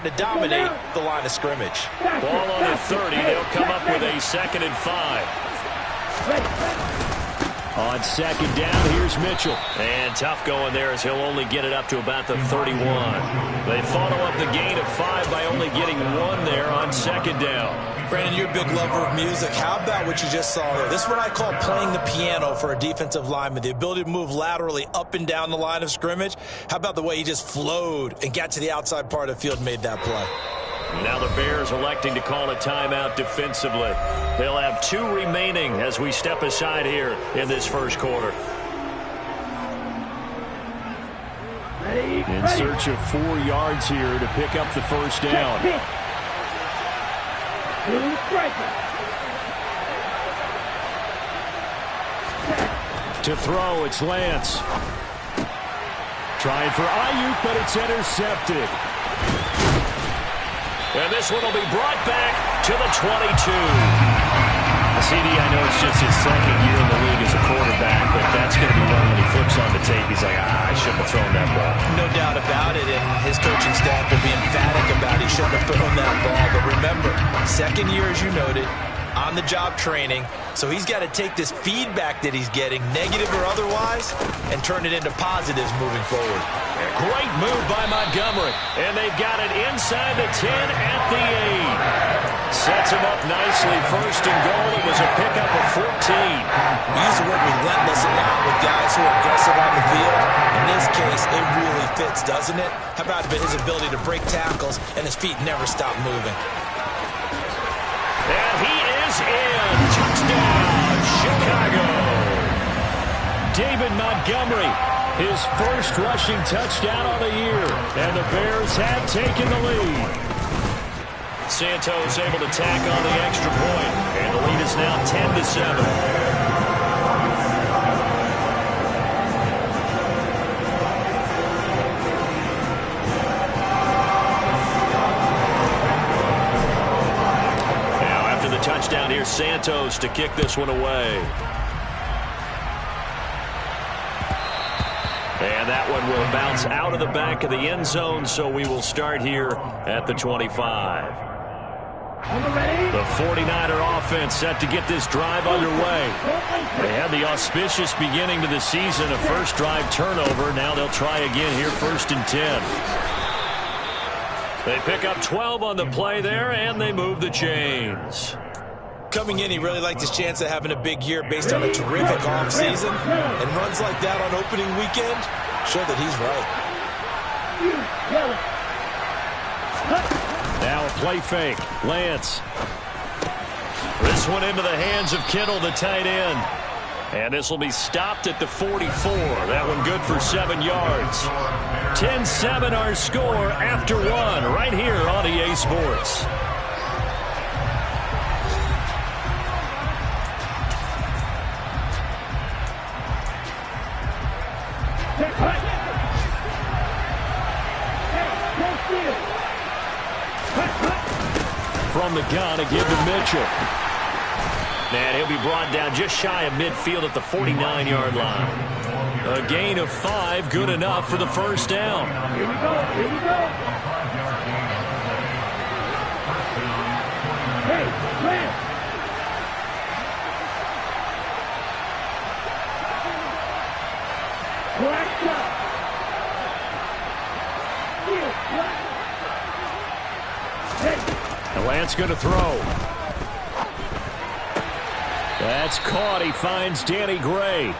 to dominate the line of scrimmage. Ball on the 30. They'll come up with a 2nd and 5. On 2nd down, here's Mitchell. And tough going there as he'll only get it up to about the 31. They follow up the gain of 5 by only getting 1 there on 2nd down. Brandon, you're a big lover of music. How about what you just saw there? This is what I call playing the piano for a defensive lineman. The ability to move laterally up and down the line of scrimmage. How about the way he just flowed and got to the outside part of the field and made that play? Now the Bears electing to call a timeout defensively. They'll have 2 remaining as we step aside here in this first quarter. In search of 4 yards here to pick up the first down. To throw, it's Lance. Trying for Ayuk, but it's intercepted. And this one will be brought back to the 22. CD, I know it's just his 2nd year in the league as a quarterback, but that's going to be one when he flips on the tape. He's like, I shouldn't have thrown that ball. No doubt about it, and his coaching staff will be emphatic about he shouldn't have thrown that ball. But remember, 2nd year, as you noted, on-the-job training. So he's got to take this feedback that he's getting, negative or otherwise, and turn it into positives moving forward. A great move by Montgomery. And they've got it inside the 10 at the 8. Sets him up nicely. 1st and goal. It was a pickup of 14. He's worked relentless a lot with guys who are aggressive on the field. In this case, it really fits, doesn't it? How about his ability to break tackles and his feet never stop moving? And he is in. Touchdown, Chicago. David Montgomery, his first rushing touchdown on the year. And the Bears have taken the lead. Santos able to tack on the extra point. And the lead is now 10-7. Touchdown here, Santos to kick this one away. And that one will bounce out of the back of the end zone, so we will start here at the 25. The 49er offense set to get this drive underway. They had the auspicious beginning to the season, a first drive turnover. Now they'll try again here, 1st and 10. They pick up 12 on the play there, and they move the chains. Coming in, he really liked his chance of having a big year based on a terrific offseason. And runs like that on opening weekend show that he's right. Now a play fake. Lance. This one into the hands of Kittle, the tight end. And this will be stopped at the 44. That one good for 7 yards. 10-7 our score after 1 right here on EA Sports. From the gun, to give to Mitchell. And he'll be brought down just shy of midfield at the 49-yard line. A gain of 5, good enough for the first down. Here we go, here we go. Hey, Lance. Black shot. And Lance going to throw. That's caught. He finds Danny Gray.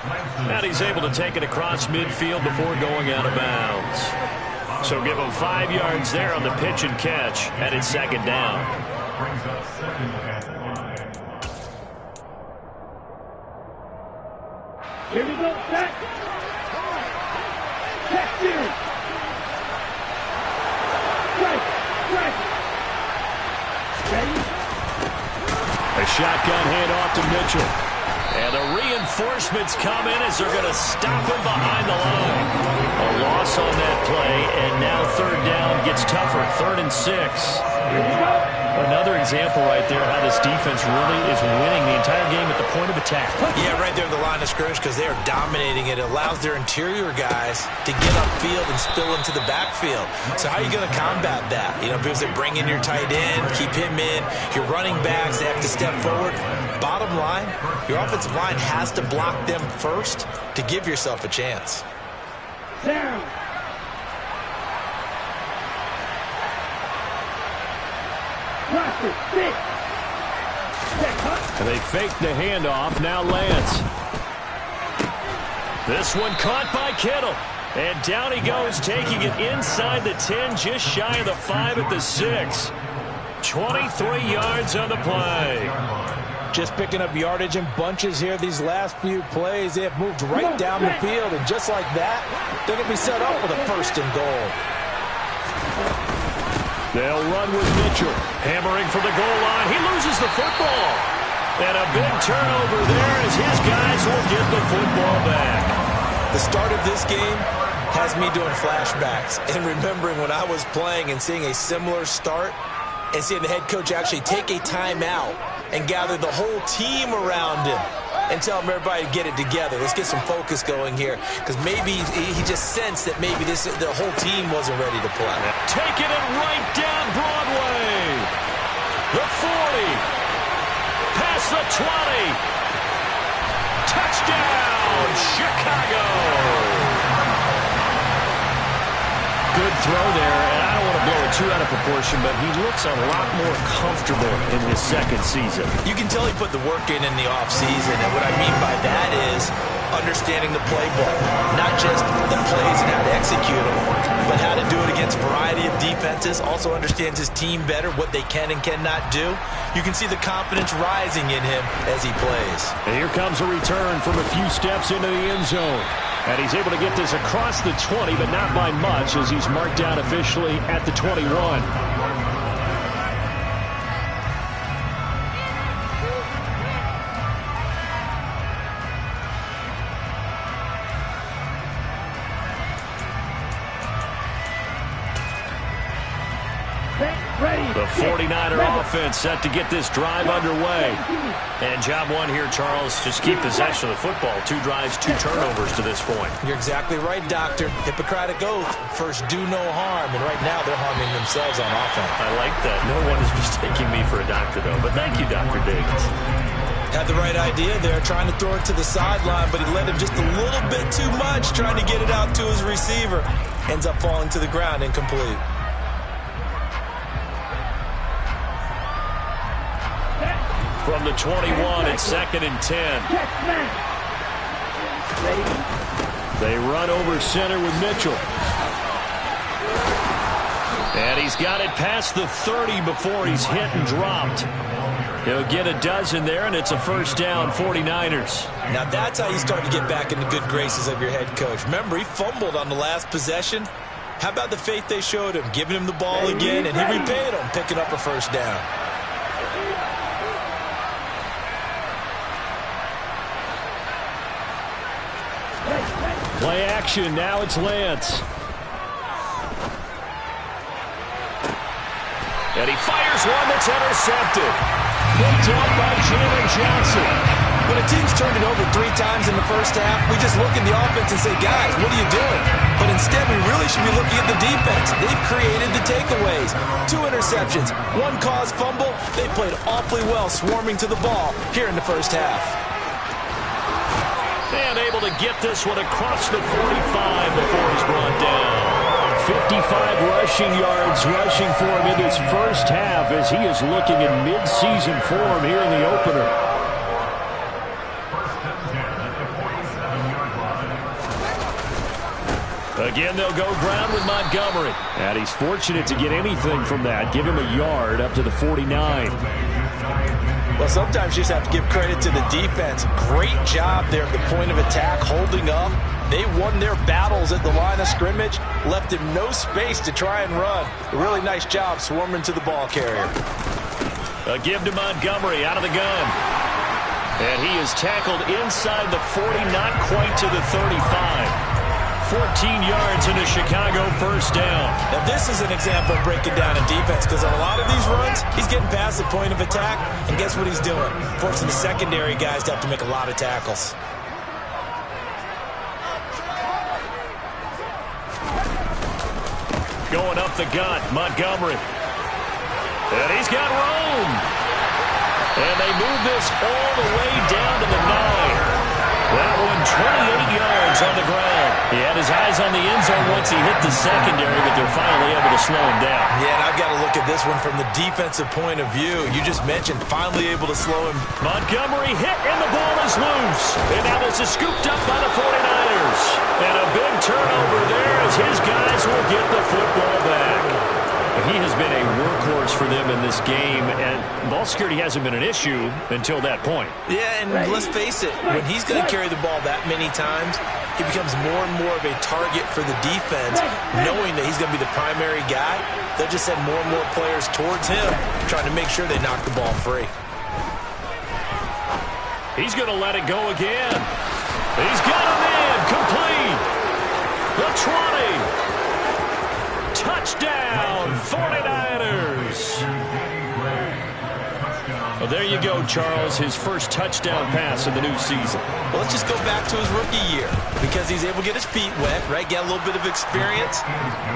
And he's able to take it across midfield before going out of bounds. So give him 5 yards there on the pitch and catch. And it's 2nd down. Here we go, set. Check series. Strike, strike. Ready? A shotgun handoff to Mitchell. And the reinforcements come in as they're going to stop him behind the line. A loss on that play, and now 3rd down gets tougher. 3rd and 6. Here we go. Another example right there how this defense really is winning the entire game at the point of attack. Yeah, right there at the line of scrimmage because they are dominating it. It allows their interior guys to get upfield and spill into the backfield. So how are you going to combat that? You know, because they bring in your tight end, keep him in. Your running backs, they have to step forward. Bottom line, your offensive line has to block them first to give yourself a chance. Down. And they fake the handoff. Now Lance. This one caught by Kittle. And down he goes, taking it inside the 10, just shy of the 5 at the 6. 23 yards on the play. Just picking up yardage in bunches here these last few plays. They have moved right down the field, and just like that, they're going to be set up with a 1st and goal. They'll run with Mitchell. Hammering for the goal line. He loses the football. And a big turnover there as his guys will get the football back. The start of this game has me doing flashbacks and remembering when I was playing and seeing a similar start and seeing the head coach actually take a timeout and gather the whole team around him and tell him everybody to get it together. Let's get some focus going here because maybe he just sensed that maybe the whole team wasn't ready to play. Taking it right down Broadway. The 40. Past the 20. Touchdown, Chicago. Good throw there, and I don't want to blow it too out of proportion, but he looks a lot more comfortable in his 2nd season. You can tell he put the work in the offseason, and what I mean by that is understanding the playbook. Not just the plays and how to execute them, but how to do it against a variety of defenses. Also understands his team better, what they can and cannot do. You can see the confidence rising in him as he plays. And here comes a return from a few steps into the end zone. And he's able to get this across the 20, but not by much as he's marked down officially at the 21. The 49er offense set to get this drive underway. And job one here, Charles, just keep possession of the football. 2 drives, 2 turnovers to this point. You're exactly right, Doctor. Hippocratic oath, first do no harm. And right now they're harming themselves on offense. I like that. No one is mistaking me for a doctor, though. But thank you, Dr. Davis. Had the right idea there, trying to throw it to the sideline, but he let him just a little bit too much, trying to get it out to his receiver. Ends up falling to the ground, incomplete. From the 21, it's 2nd and 10. They run over center with Mitchell. And he's got it past the 30 before he's hit and dropped. He'll get a dozen there, and it's a 1st down, 49ers. Now that's how you start to get back in the good graces of your head coach. Remember, he fumbled on the last possession. How about the faith they showed him, giving him the ball again, and he repaid him, picking up a 1st down. Play action, now it's Lance. And he fires one that's intercepted. Picked up by Jalen Johnson. When a team's turned it over 3 times in the first half, we just look at the offense and say, guys, what are you doing? But instead, we really should be looking at the defense. They've created the takeaways. 2 interceptions, 1 caused fumble. They played awfully well swarming to the ball here in the first half. And able to get this one across the 45 before he's brought down. 55 rushing yards rushing for him in this first half as he is looking in mid-season form here in the opener. Again, they'll go ground with Montgomery. And he's fortunate to get anything from that. Give him a yard up to the 49. Well, sometimes you just have to give credit to the defense. Great job there at the point of attack, holding up. They won their battles at the line of scrimmage, left him no space to try and run. A really nice job swarming to the ball carrier. A give to Montgomery out of the gun. And he is tackled inside the 40, not quite to the 35. 14 yards in a Chicago first down. Now, this is an example of breaking down in defense because on a lot of these runs, he's getting past the point of attack, and guess what he's doing? Forcing the secondary guys to have to make a lot of tackles. Going up the gut, Montgomery. And he's got room. And they move this all the way down to the 9. That one 28 yards on the ground. He had his eyes on the end zone once he hit the secondary, but they're finally able to slow him down. Yeah, and I've got to look at this one from the defensive point of view. You just mentioned finally able to slow him. Montgomery hit, and the ball is loose. And now this is scooped up by the 49ers. And a big turnover there as his guys will get the football back. He has been a workhorse for them in this game, and ball security hasn't been an issue until that point. Yeah, and let's face it, when he's going to carry the ball that many times, he becomes more and more of a target for the defense, knowing that he's going to be the primary guy. They'll just send more and more players towards him, trying to make sure they knock the ball free. He's going to let it go again. He's got him in, complete. The 20. Touchdown, 49ers. Well, there you go, Charles. His first touchdown pass of the new season. Well, let's just go back to his rookie year because he's able to get his feet wet, right? Get a little bit of experience.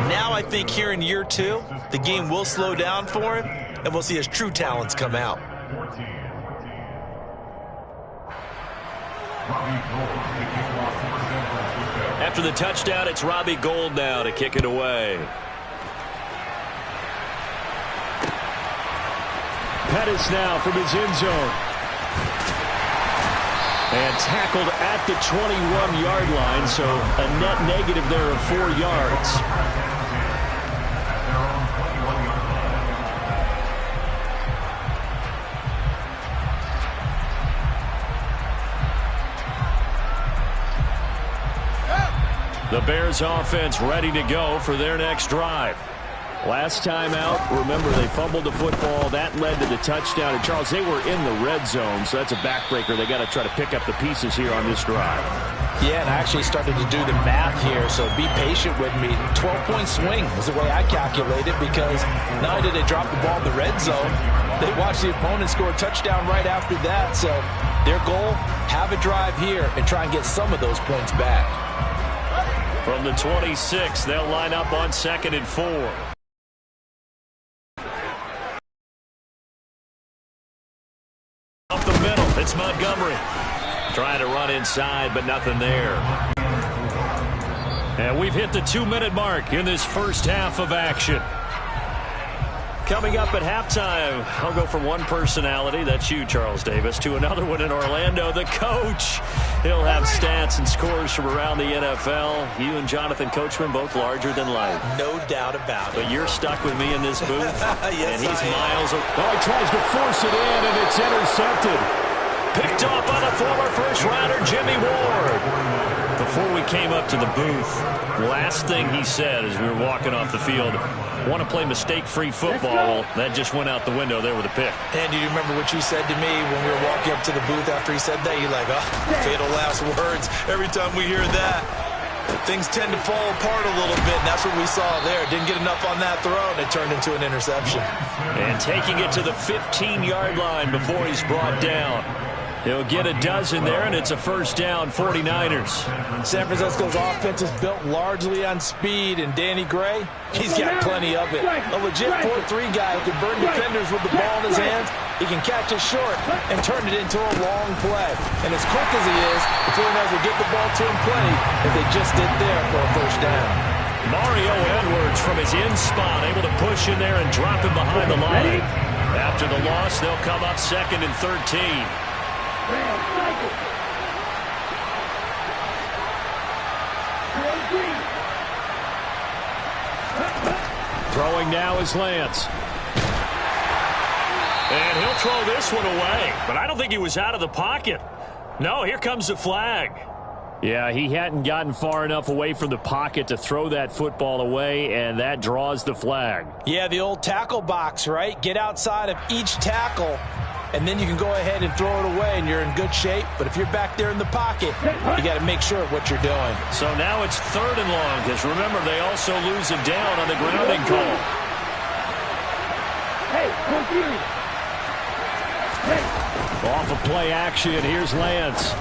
Now I think here in year 2, the game will slow down for him, and we'll see his true talents come out. After the touchdown, it's Robbie Gould now to kick it away. Pettis now from his end zone. And tackled at the 21-yard line, so a net negative there of 4 yards. The Bears offense ready to go for their next drive. Last time out, remember, they fumbled the football. That led to the touchdown. And, Charles, they were in the red zone, so that's a backbreaker. They got to try to pick up the pieces here on this drive. Yeah, and I actually started to do the math here, so be patient with me. 12-point swing was the way I calculated because not only did they drop the ball in the red zone, they watched the opponent score a touchdown right after that. So their goal, have a drive here and try and get some of those points back. From the 26, they'll line up on 2nd and 4. Up the middle, it's Montgomery. Trying to run inside, but nothing there. And we've hit the 2-minute mark in this first half of action. Coming up at halftime, I'll go from one personality, that's you, Charles Davis, to another one in Orlando, the coach. He'll have stats and scores from around the NFL. You and Jonathan Coachman, both larger than life. No doubt about it. But you're stuck with me in this booth. Yes, and he's I am. miles away. Oh, he tries to force it in, and it's intercepted. Picked off by the former first-rounder, Jimmy Ward. Before we came up to the booth, last thing he said as we were walking off the field, want to play mistake-free football. Well, that just went out the window there with a pick. And do you remember what you said to me when we were walking up to the booth after he said that? You're like, oh, fatal last words. Every time we hear that, things tend to fall apart a little bit, and that's what we saw there. Didn't get enough on that throw, and it turned into an interception. And taking it to the 15-yard line before he's brought down. He'll get a dozen there, and it's a first down, 49ers. San Francisco's offense is built largely on speed, and Danny Gray, he's got plenty of it. A legit 4-3 guy who can burn defenders with the ball in his hands. He can catch it short and turn it into a long play. And as quick as he is, the 49ers will get the ball to him plenty as they just did there for a first down. Mario Edwards from his in spot, able to push in there and drop him behind the line. After the loss, they'll come up 2nd and 13. Throwing now is Lance. And he'll throw this one away. But I don't think he was out of the pocket. No, here comes the flag. Yeah, he hadn't gotten far enough away from the pocket to throw that football away, and that draws the flag. Yeah, the old tackle box, right? Get outside of each tackle and then you can go ahead and throw it away, and you're in good shape. But if you're back there in the pocket, you got to make sure of what you're doing. So now it's 3rd and long, because remember, they also lose it down on the grounding call. Hey, confused. Hey. Off of play action, here's Lance.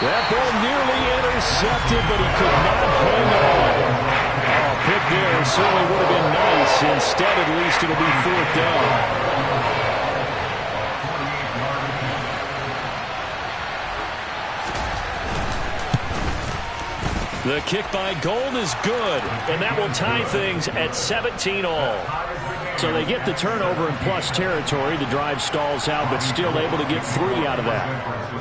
That ball nearly intercepted, but he could not hang on. Oh, pick there certainly would have been nice. Instead, at least it'll be 4th down. The kick by Gold is good, and that will tie things at 17 all. So they get the turnover in plus territory. The drive stalls out, but still able to get 3 out of that.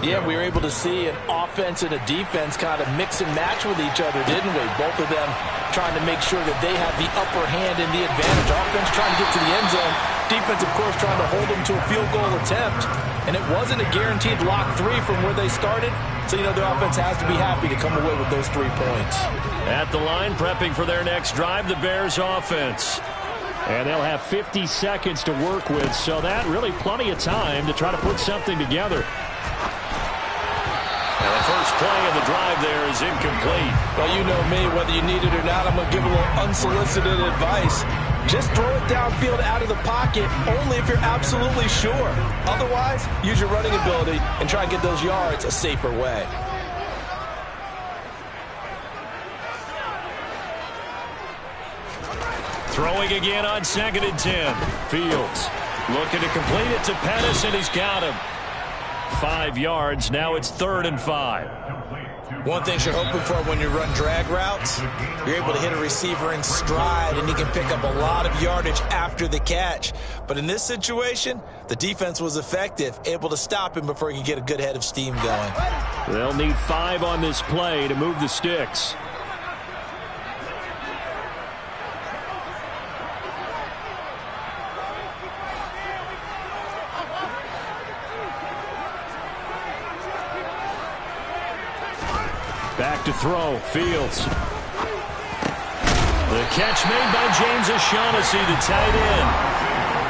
Yeah, we were able to see an offense and a defense kind of mix and match with each other, didn't we? Both of them trying to make sure that they have the upper hand and the advantage. Offense trying to get to the end zone. Defense, of course, trying to hold them to a field goal attempt. And it wasn't a guaranteed lock 3 from where they started. So, you know, the offense has to be happy to come away with those 3 points. At the line, prepping for their next drive, the Bears offense. And they'll have 50 seconds to work with, so that really plenty of time to try to put something together. And the first play of the drive there is incomplete. Well, you know me, whether you need it or not, I'm going to give a little unsolicited advice. Just throw it downfield out of the pocket only if you're absolutely sure. Otherwise, use your running ability and try and get those yards a safer way. Throwing again on 2nd and 10. Fields looking to complete it to Pettis, and he's got him. 5 yards. Now it's 3rd and 5. One thing you're hoping for when you run drag routes, you're able to hit a receiver in stride, and he can pick up a lot of yardage after the catch. But in this situation, the defense was effective, able to stop him before he could get a good head of steam going. They'll need 5 on this play to move the sticks. Back to throw. Fields. The catch made by James O'Shaughnessy, the tight end.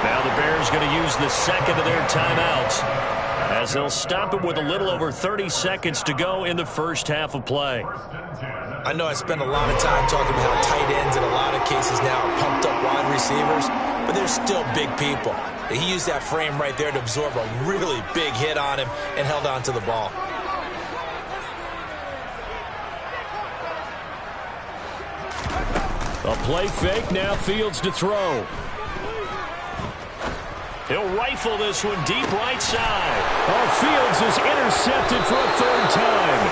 Now the Bears going to use the second of their timeouts as they'll stop it with a little over 30 seconds to go in the first half of play. I know I spend a lot of time talking about how tight ends in a lot of cases now are pumped up wide receivers, but they're still big people. He used that frame right there to absorb a really big hit on him and held on to the ball. A play fake, now Fields to throw. He'll rifle this one deep right side. Oh, Fields is intercepted for a 3rd time.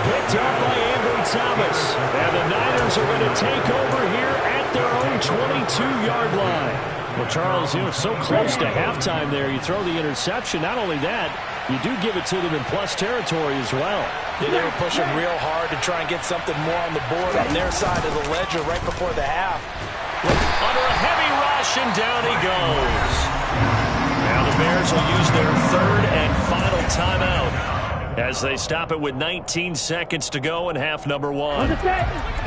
Picked up by Ambry Thomas. And the Niners are going to take over here at their own 22-yard line. Well, Charles, you know, so close to halftime there. You throw the interception. Not only that, you do give it to them in plus territory as well. Yeah, they were pushing real hard to try and get something more on the board on their side of the ledger right before the half. Under a heavy rush, and down he goes. Now the Bears will use their 3rd and final timeout as they stop it with 19 seconds to go in half number 1.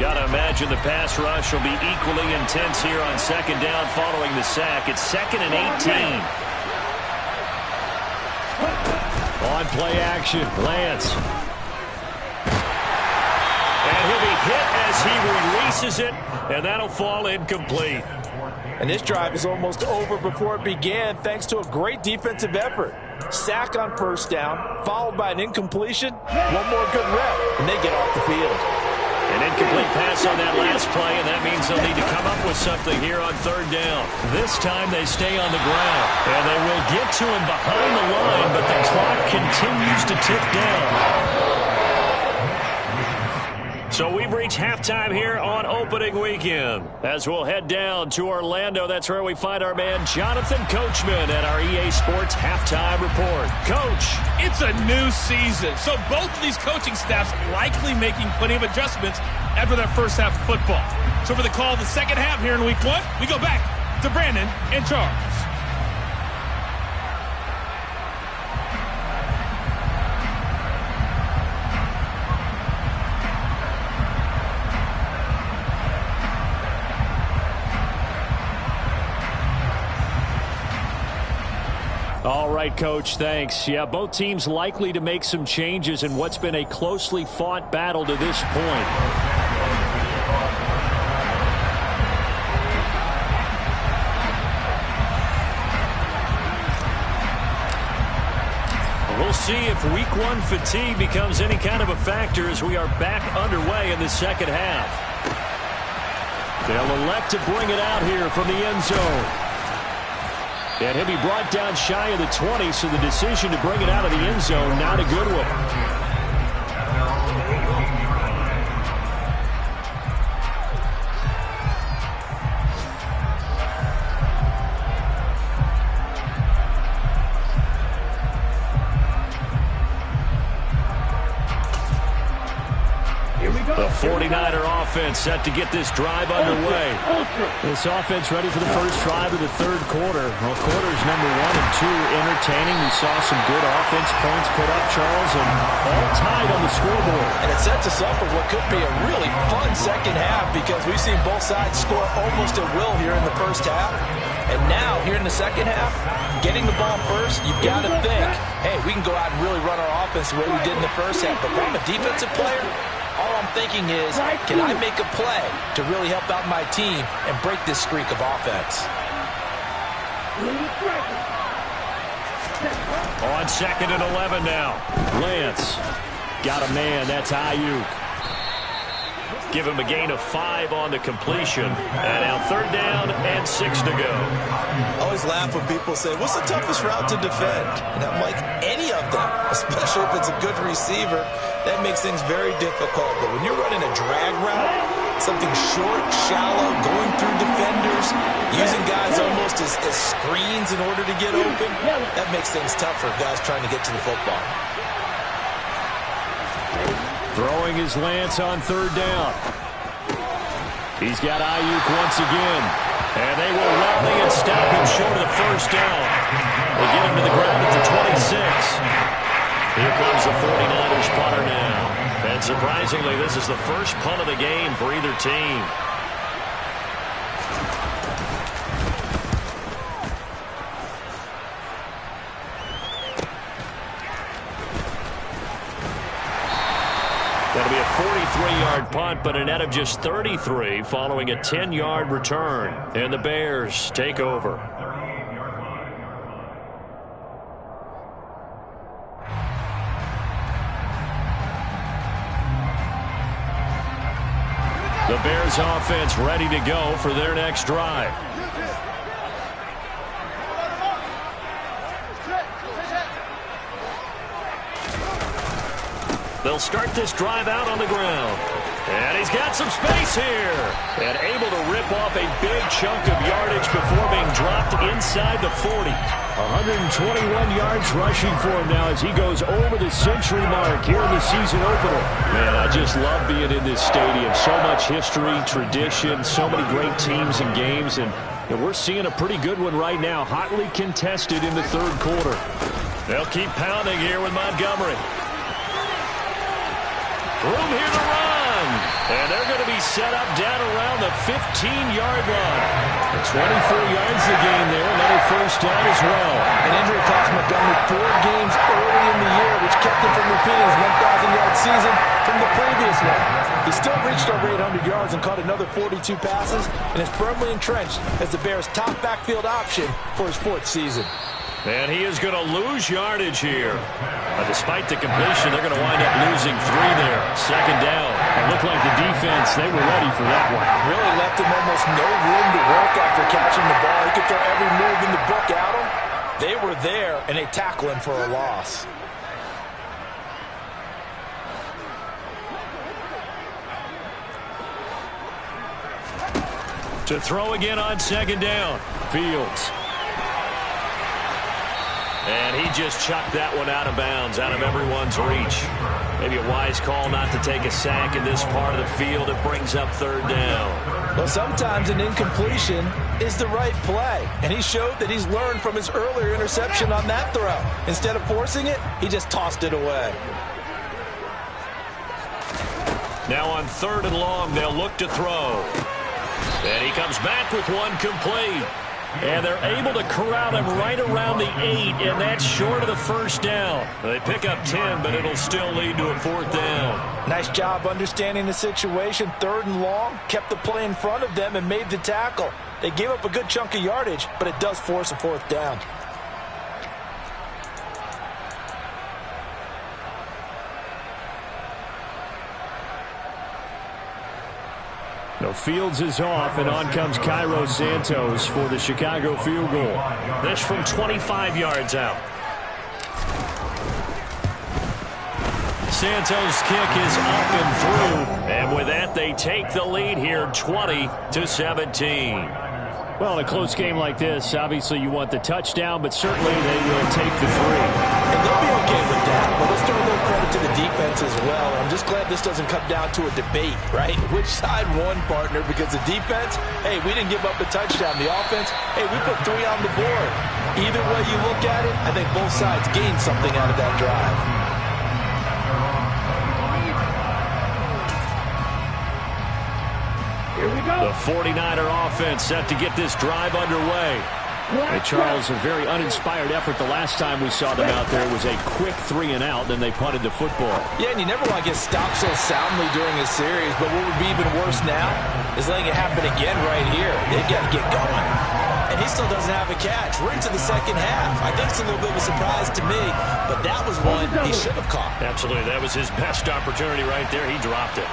Got to imagine the pass rush will be equally intense here on 2nd down following the sack. It's 2nd and 18. On play action, Lance. And he'll be hit as he releases it, and that'll fall incomplete. And this drive is almost over before it began thanks to a great defensive effort. Sack on 1st down, followed by an incompletion. One more good rep, and they get off the field. An incomplete pass on that last play, and that means they'll need to come up with something here on 3rd down. This time they stay on the ground, and they will get to him behind the line, but the clock continues to tick down. So we've reached halftime here on opening weekend. As we'll head down to Orlando, that's where we find our man Jonathan Coachman at our EA Sports Halftime Report. Coach. It's a new season, so both of these coaching staffs likely making plenty of adjustments after their first half of football. So for the call of the second half here in week 1, we go back to Brandon and Charles. All right, Coach, thanks. Yeah, both teams likely to make some changes in what's been a closely fought battle to this point. We'll see if Week 1 fatigue becomes any kind of a factor as we are back underway in the second half. They'll elect to bring it out here from the end zone. And he'll be brought down shy of the 20, so the decision to bring it out of the end zone, not a good one. The 49er offense set to get this drive underway. This offense ready for the first drive of the third quarter. Well, quarters number 1 and 2 entertaining. We saw some good offense points put up, Charles, and all tied on the scoreboard. And it sets us up for what could be a really fun second half because we've seen both sides score almost at will here in the first half. And now, here in the second half, getting the ball first, you've got to think, hey, we can go out and really run our offense the way we did in the first half. But if I'm a defensive player, all I'm thinking is, can I make a play to really help out my team and break this streak of offense? On 2nd and 11 now. Lance got a man. That's Ayuk. Give him a gain of 5 on the completion. And now 3rd down and 6 to go. I always laugh when people say, what's the toughest route to defend? And I'm like, any of them, especially if it's a good receiver. That makes things very difficult. But when you're running a drag route, something short, shallow, going through defenders, using guys almost as screens in order to get open, that makes things tough for guys trying to get to the football. Throwing his Lance on 3rd down. He's got Ayuk once again. And they will rally and stop him short of the first down. They get him to the ground at the 26. Here comes the 49ers punter now. And surprisingly, this is the first punt of the game for either team. That'll be a 43-yard punt, but a net of just 33 following a 10-yard return. And the Bears take over. The Bears offense ready to go for their next drive. They'll start this drive out on the ground. And he's got some space here. And able to rip off a big chunk of yardage before being dropped inside the 40. 121 yards rushing for him now as he goes over the century mark here in the season opener. Man, I just love being in this stadium. So much history, tradition, so many great teams and games. And we're seeing a pretty good one right now. Hotly contested in the third quarter. They'll keep pounding here with Montgomery. Room here to run. And they're going to be set up down around the 15-yard line. 24 yards to gain there. Another first down as well. An injury cost Montgomery 4 games early in the year, which kept him from repeating his 1,000-yard season from the previous one. He still reached over 800 yards and caught another 42 passes and is firmly entrenched as the Bears' top backfield option for his 4th season. And he is going to lose yardage here. Despite the completion, they're going to wind up losing 3 there. 2nd down. It looked like the defense, they were ready for that one. Really left him almost no room to work after catching the ball. He could throw every move in the book at him. They were there, and they tackle him for a loss. To throw again on 2nd down. Fields. And he just chucked that one out of bounds, out of everyone's reach. Maybe a wise call not to take a sack in this part of the field. It brings up 3rd down. Well, sometimes an incompletion is the right play. And he showed that he's learned from his earlier interception on that throw. Instead of forcing it, he just tossed it away. Now on 3rd and long, they'll look to throw. And he comes back with one complete. And they're able to corral him right around the 8, and that's short of the first down. They pick up 10, but it'll still lead to a 4th down. Nice job understanding the situation. 3rd and long, kept the play in front of them and made the tackle. They gave up a good chunk of yardage, but it does force a 4th down. The Fields is off, and on comes Cairo Santos for the Chicago field goal. This from 25 yards out. Santos' kick is up and through, and with that, they take the lead here 20-17. Well, in a close game like this, obviously you want the touchdown, but certainly they will take the 3. And they'll be okay with that, but let's throw a little credit to the defense as well. I'm just glad this doesn't come down to a debate, right? Which side won, partner? Because the defense, hey, we didn't give up a touchdown. The offense, hey, we put 3 on the board. Either way you look at it, I think both sides gained something out of that drive. The 49er offense set to get this drive underway. And Charles, a very uninspired effort the last time we saw them out there was a quick 3 and out, then they punted the football. Yeah, and you never want to get stopped so soundly during a series, but what would be even worse now is letting it happen again right here. They've got to get going. And he still doesn't have a catch. We're into the second half. I think it's a little bit of a surprise to me, but that was one he should have caught. Absolutely. That was his best opportunity right there. He dropped it.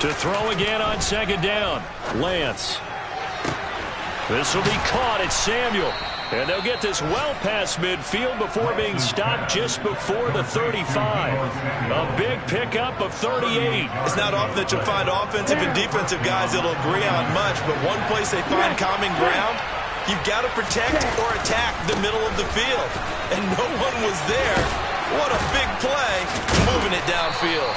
To throw again on 2nd down. Lance. This will be caught. It's Samuel. And they'll get this well past midfield before being stopped just before the 35. A big pickup of 38. It's not often that you'll find offensive and defensive guys that'll agree on much, but one place they find common ground, you've got to protect or attack the middle of the field. And no one was there. What a big play, moving it downfield.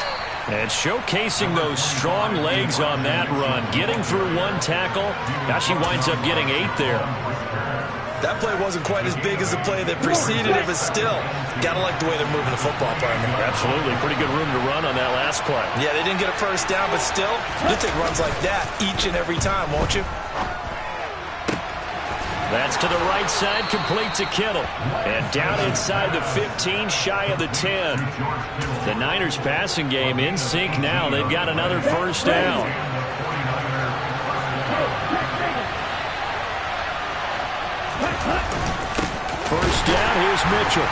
And showcasing those strong legs on that run. Getting through 1 tackle. Now she winds up getting 8 there. That play wasn't quite as big as the play that preceded it, but still, got to like the way they're moving the football, partner. Absolutely. Pretty good room to run on that last play. Yeah, they didn't get a first down, but still, you'll take runs like that each and every time, won't you? That's to the right side, complete to Kittle. And down inside the 15, shy of the 10. The Niners passing game in sync now. They've got another first down. First down, here's Mitchell.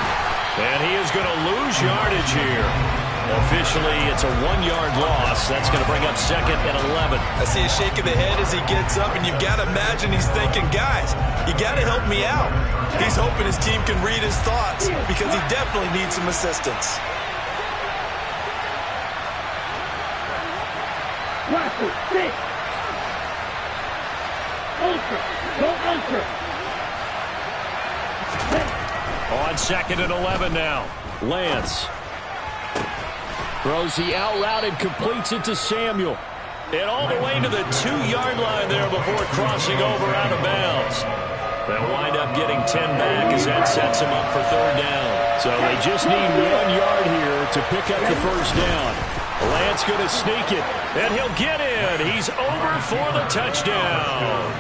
And he is going to lose yardage here. Officially, it's a 1-yard loss. That's going to bring up 2nd and 11. I see a shake of the head as he gets up, and you've got to imagine he's thinking, guys, you got to help me out. He's hoping his team can read his thoughts because he definitely needs some assistance. On 2nd and 11 now. Lance. Throws the out route and completes it to Samuel. And all the way to the 2-yard line there before crossing over out of bounds. They'll wind up getting 10 back as that sets them up for 3rd down. So they just need 1 yard here to pick up the first down. Lance going to sneak it, and he'll get in. He's over for the touchdown.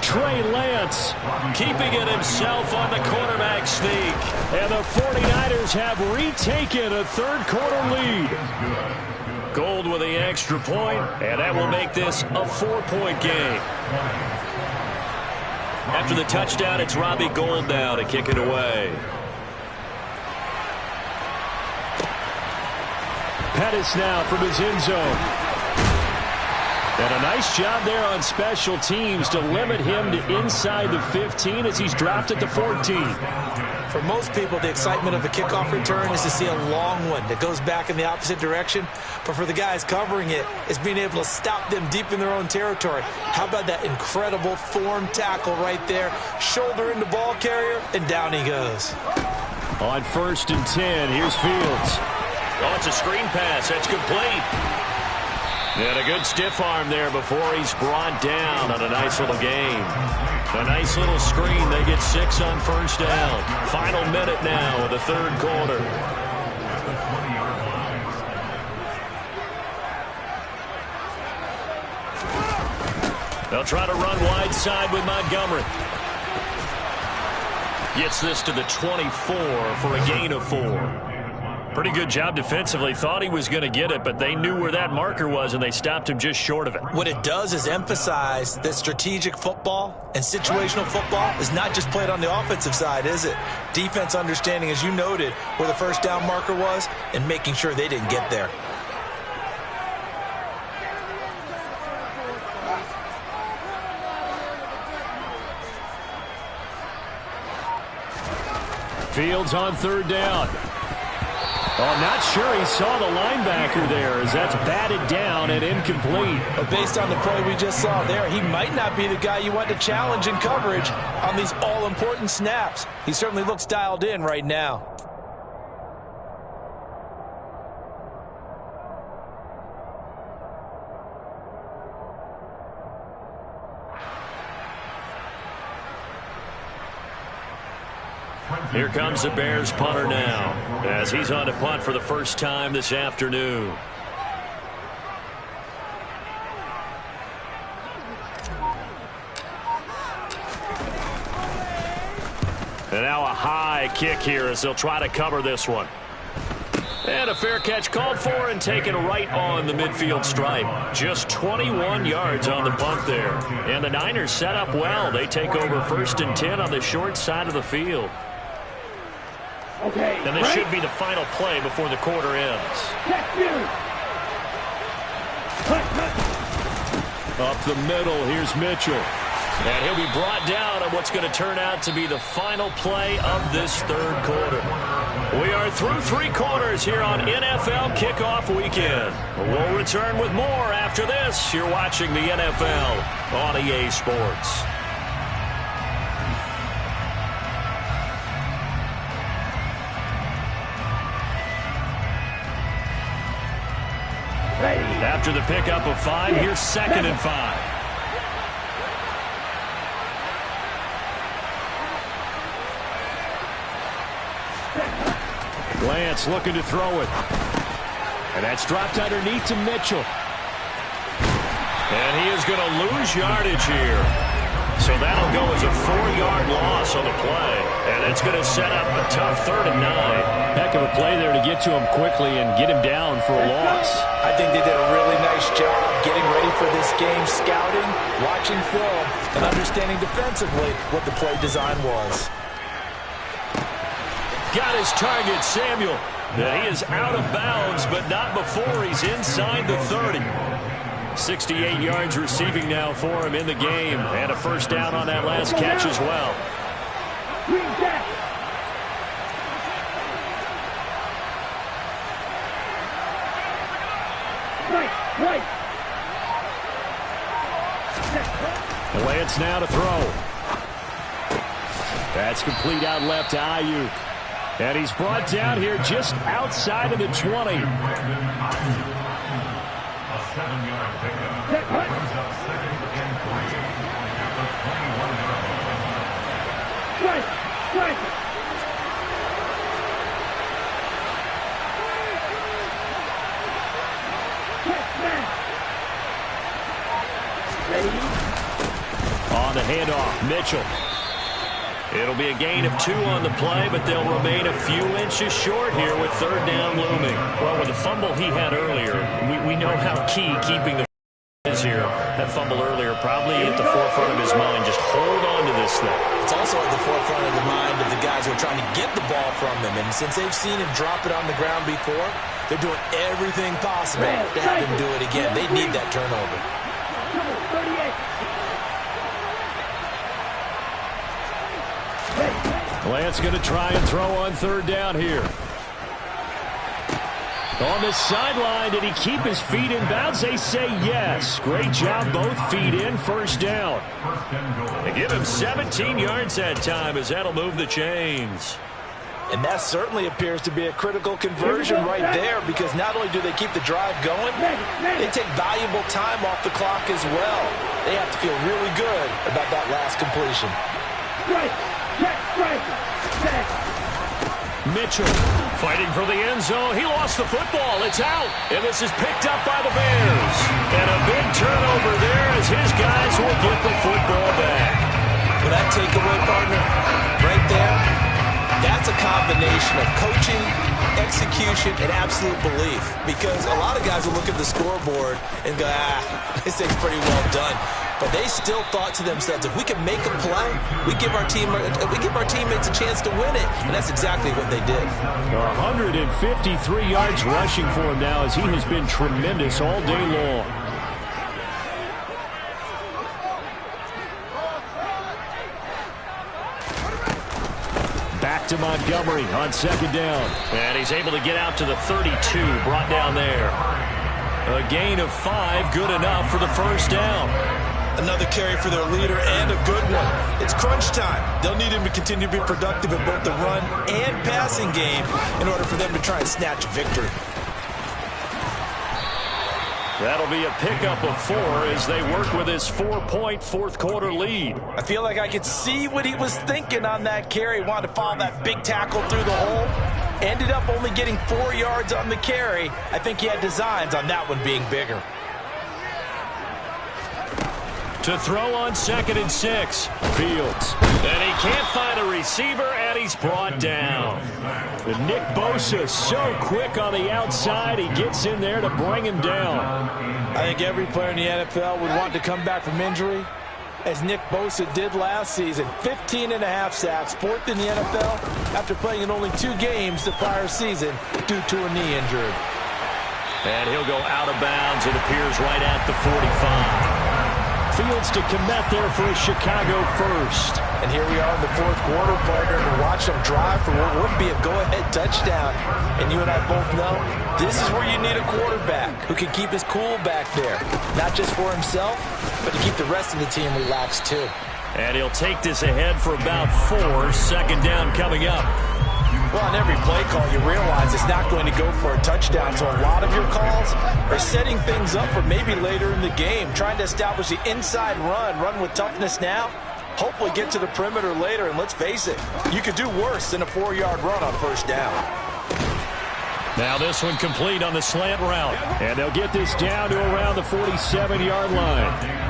Trey Lance keeping it himself on the quarterback sneak. And the 49ers have retaken a 3rd quarter lead. Gold with the extra point, and that will make this a 4-point game. After the touchdown, it's Robbie Gould now to kick it away. Pettis now from his end zone. And a nice job there on special teams to limit him to inside the 15 as he's dropped at the 14. For most people, the excitement of a kickoff return is to see a long one that goes back in the opposite direction. But for the guys covering it, it's being able to stop them deep in their own territory. How about that incredible form tackle right there? Shoulder into ball carrier, and down he goes. On 1st and 10, here's Fields. Oh, it's a screen pass. That's complete. And a good stiff arm there before he's brought down on a nice little gain. A nice little screen. They get 6 on 1st down. Final minute now of the 3rd quarter. They'll try to run wide side with Montgomery. Gets this to the 24 for a gain of 4. Pretty good job defensively. Thought he was going to get it, but they knew where that marker was, and they stopped him just short of it. What it does is emphasize that strategic football and situational football is not just played on the offensive side, is it? Defense understanding, as you noted, where the first down marker was and making sure they didn't get there. Fields on third down. Oh, I'm not sure he saw the linebacker there as that's batted down and incomplete. But based on the play we just saw there, he might not be the guy you want to challenge in coverage on these all-important snaps. He certainly looks dialed in right now. Here comes the Bears punter now as he's on to punt for the first time this afternoon. And now a high kick here as they'll try to cover this one. And a fair catch called for and taken right on the midfield stripe. Just 21 yards on the punt there. And the Niners set up well. They take over 1st and 10 on the short side of the field. Okay, and this should be the final play before the quarter ends. Up the middle, here's Mitchell. And he'll be brought down on what's going to turn out to be the final play of this third quarter. We are through 3 quarters here on NFL Kickoff Weekend. We'll return with more after this. You're watching the NFL on EA Sports. After the pickup of 5, here's 2nd and 5. Lance looking to throw it. And that's dropped underneath to Mitchell. And he is going to lose yardage here. So that'll go as a 4-yard loss on the play. And it's going to set up a tough 3rd and 9. Heck of a play there to get to him quickly and get him down for a loss. I think they did a really nice job getting ready for this game, scouting, watching film, and understanding defensively what the play design was. Got his target, Samuel. He is out of bounds, but not before he's inside the 30. 68 yards receiving now for him in the game, and a first down on that last catch as well. Lance now to throw. That's complete out left to Ayuk. And he's brought down here just outside of the 20. Right. On the handoff, Mitchell. It'll be a gain of 2 on the play, but they'll remain a few inches short here with 3rd down looming. Well, with the fumble he had earlier, we know how key keeping the is here. That fumble earlier probably at the forefront of his mind. Just hold on to this thing. It's also at the forefront of the mind of the guys who are trying to get the ball from him. And since they've seen him drop it on the ground before, they're doing everything possible to have him do it again. They need that turnover. 38. Lance going to try and throw on 3rd down here. On the sideline, did he keep his feet in bounds? They say yes. Great job, both feet in, 1st down. They give him 17 yards that time as that'll move the chains. And that certainly appears to be a critical conversion right there, because not only do they keep the drive going, they take valuable time off the clock as well. They have to feel really good about that last completion. Mitchell fighting for the end zone. He lost the football. It's out. And this is picked up by the Bears. And a big turnover there as his guys will get the football back. Well, that takeaway, partner, right there, that's a combination of coaching, execution, and absolute belief. Because a lot of guys will look at the scoreboard and go, this thing's pretty well done. But they still thought to themselves, if we can make a play, we give our teammates a chance to win it. And that's exactly what they did. 153 yards rushing for him now as he has been tremendous all day long. Back to Montgomery on second down. And he's able to get out to the 32, brought down there. A gain of 5, good enough for the first down. Another carry for their leader and a good one. It's crunch time. They'll need him to continue to be productive in both the run and passing game in order for them to try and snatch a victory. That'll be a pickup of 4 as they work with his 4-point fourth-quarter lead. I feel like I could see what he was thinking on that carry. Wanted to follow that big tackle through the hole. Ended up only getting 4 yards on the carry. I think he had designs on that one being bigger. To throw on 2nd and 6. Fields. And he can't find a receiver, and he's brought down. And Nick Bosa so quick on the outside. He gets in there to bring him down. I think every player in the NFL would want to come back from injury, as Nick Bosa did last season. 15.5 sacks, 4th in the NFL, after playing in only 2 games the prior season due to a knee injury. And he'll go out of bounds. It appears right at the 45. Fields to commit there for a Chicago first. And here we are in the 4th quarter, partner, to watch them drive for what would be a go-ahead touchdown. And you and I both know this is where you need a quarterback who can keep his cool back there. Not just for himself, but to keep the rest of the team relaxed too. And he'll take this ahead for about 4. Second down coming up. Well, on every play call, you realize it's not going to go for a touchdown. So a lot of your calls are setting things up for maybe later in the game, trying to establish the inside run with toughness now, hopefully get to the perimeter later. And let's face it, you could do worse than a 4-yard run on first down. Now this one complete on the slant route. And they'll get this down to around the 47-yard line.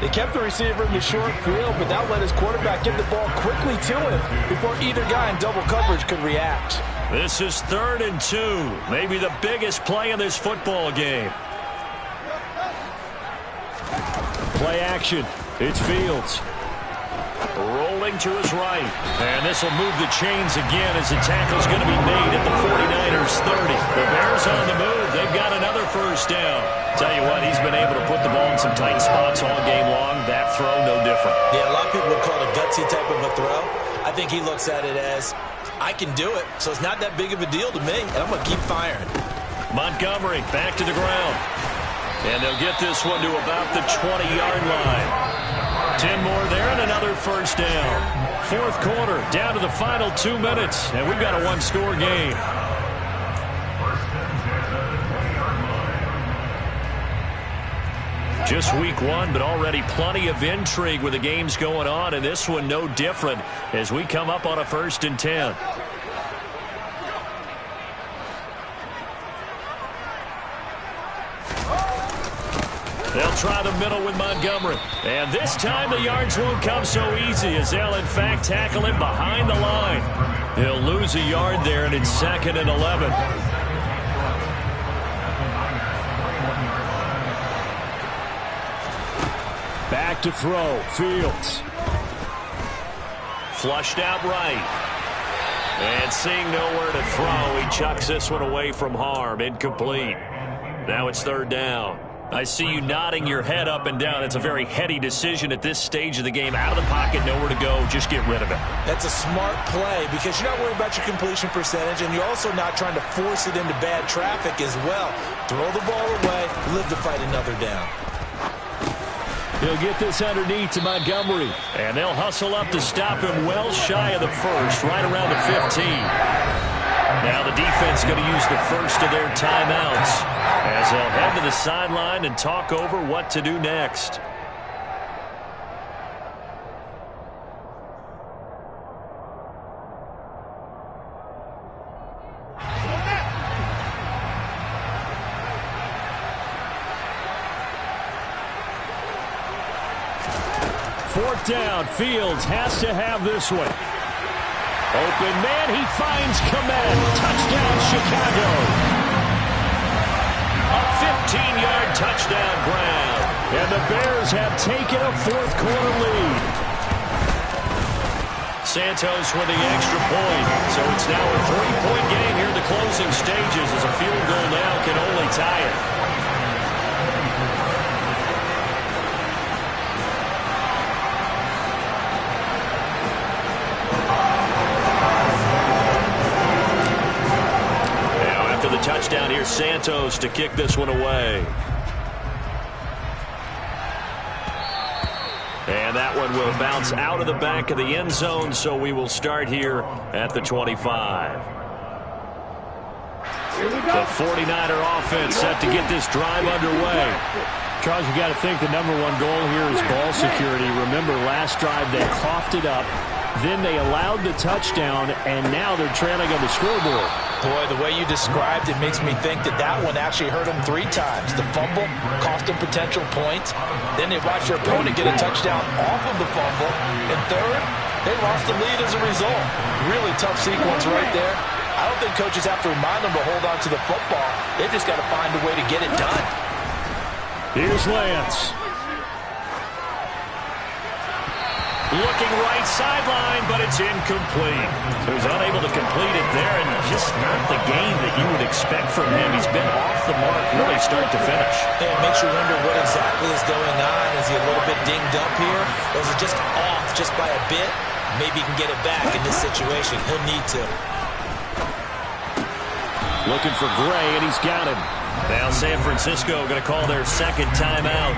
They kept the receiver in the short field, but that let his quarterback get the ball quickly to him before either guy in double coverage could react. This is 3rd and 2. Maybe the biggest play in this football game. Play action. It's Fields. Rolling to his right. And this will move the chains again as the tackle's going to be made at the 49ers 30. The Bears on the move. They've got another first down. Tell you what, he's been able to put the ball in some tight spots all game long. That throw, no different. Yeah, a lot of people would call it a gutsy type of a throw. I think he looks at it as, I can do it, so it's not that big of a deal to me, and I'm going to keep firing. Montgomery back to the ground. And they'll get this one to about the 20-yard line. 10 more there and another first down. 4th quarter, down to the final 2 minutes, and we've got a 1-score game. Just week 1, but already plenty of intrigue with the games going on, and this one no different as we come up on a 1st and 10. They'll try the middle with Montgomery. And this time the yards won't come so easy as they'll, in fact, tackle him behind the line. He'll lose a yard there, and it's 2nd and 11. Back to throw. Fields. Flushed out right. And seeing nowhere to throw, he chucks this one away from harm. Incomplete. Now it's 3rd down. I see you nodding your head up and down. It's a very heady decision at this stage of the game. Out of the pocket, nowhere to go. Just get rid of it. That's a smart play because you're not worried about your completion percentage, and you're also not trying to force it into bad traffic as well. Throw the ball away, live to fight another down. He'll get this underneath to Montgomery. And they'll hustle up to stop him well shy of the 1st, right around the 15. Now the defense going to use the first of their timeouts as they'll head to the sideline and talk over what to do next. 4th down. Fields has to have this one. Open man, he finds Kmet. Touchdown, Chicago. A 15-yard touchdown grab. And the Bears have taken a 4th quarter lead. Santos with the extra point. So it's now a 3-point game here in the closing stages as a field goal now can only tie it. Now after the touchdown, here's Santos to kick this one away. And that one will bounce out of the back of the end zone, so we will start here at the 25. The 49er offense set to get this drive underway. Charles, you got to think the number one goal here is ball security. Remember, last drive they coughed it up, then they allowed the touchdown, and now they're trailing on the scoreboard. Boy, the way you described it makes me think that that one actually hurt them 3 times. The fumble cost them potential points. Then they watched their opponent get a touchdown off of the fumble. And third, they lost the lead as a result. Really tough sequence right there. I don't think coaches have to remind them to hold on to the football. They've just got to find a way to get it done. Here's Lance. Looking right sideline, but it's incomplete. So he's unable to complete it there, and just not the game that you would expect from him. He's been off the mark really start to finish. Yeah, it makes you wonder what exactly is going on. Is he a little bit dinged up here? Or is it just off just by a bit? Maybe he can get it back in this situation. He'll need to. Looking for Gray, and he's got him. Now San Francisco going to call their second timeout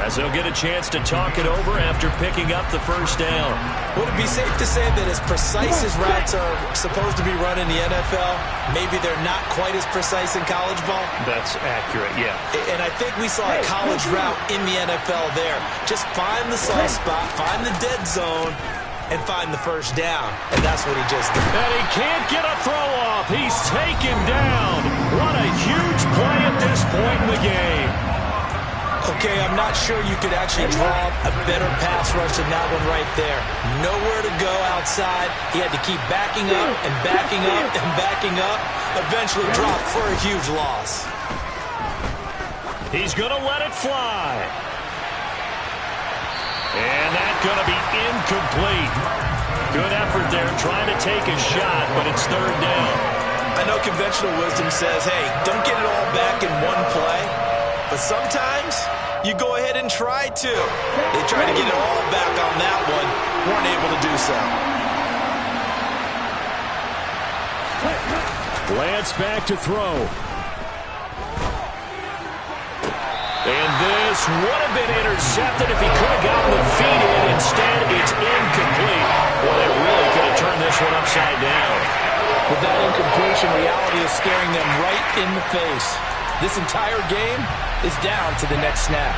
as they'll get a chance to talk it over after picking up the first down. Would it be safe to say that as precise as routes are supposed to be run in the NFL, maybe they're not quite as precise in college ball? That's accurate, yeah. And I think we saw a college route in the NFL there. Just find the soft spot, find the dead zone, and find the first down. And that's what he just did. And he can't get a throw off. He's taken down. What a huge play at this point in the game. Okay, I'm not sure you could actually draw a better pass rush than that one right there. Nowhere to go outside. He had to keep backing up and backing up and backing up. Eventually dropped for a huge loss. He's going to let it fly. And that's going to be incomplete. Good effort there trying to take a shot, but it's third down. I know conventional wisdom says, hey, don't get it all back in one play. But sometimes you go ahead and try to. They tried to get it all back on that one. Weren't able to do so. Lance back to throw. And this would have been intercepted if he could have gotten the feet in. Instead, it's incomplete. Well, they really could have turned this one upside down. With that incompletion, reality is staring them right in the face. This entire game is down to the next snap.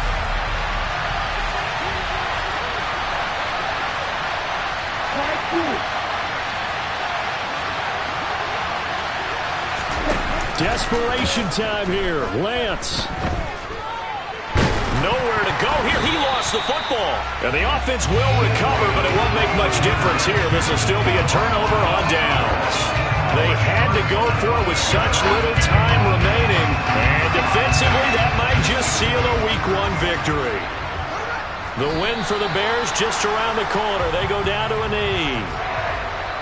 Desperation time here. Lance. Nowhere to go here. He lost the football. And the offense will recover, but it won't make much difference here. This will still be a turnover on downs. They had to go for it with such little time remaining. And defensively, that might just seal a Week 1 victory. The win for the Bears just around the corner. They go down to a knee.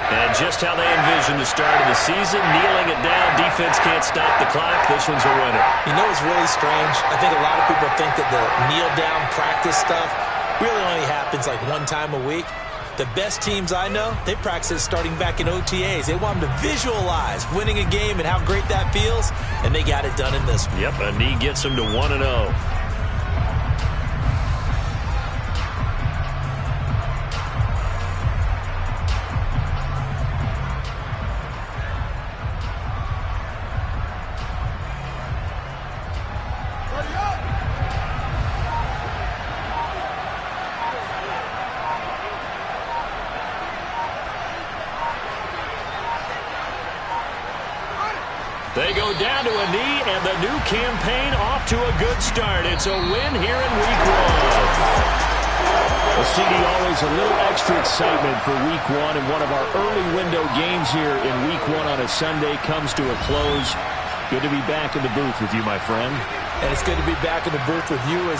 And just how they envisioned the start of the season, kneeling it down. Defense can't stop the clock. This one's a winner. You know what's really strange? I think a lot of people think that the kneel-down practice stuff really only happens like one time a week. The best teams I know, they practice starting back in OTAs. They want them to visualize winning a game and how great that feels, and they got it done in this one. Yep, a knee gets them to 1-0. They go down to a knee, and the new campaign off to a good start. It's a win here in Week 1. Well, CD, always a little extra excitement for Week 1, and one of our early window games here in Week 1 on a Sunday comes to a close. Good to be back in the booth with you, my friend. And it's good to be back in the booth with you as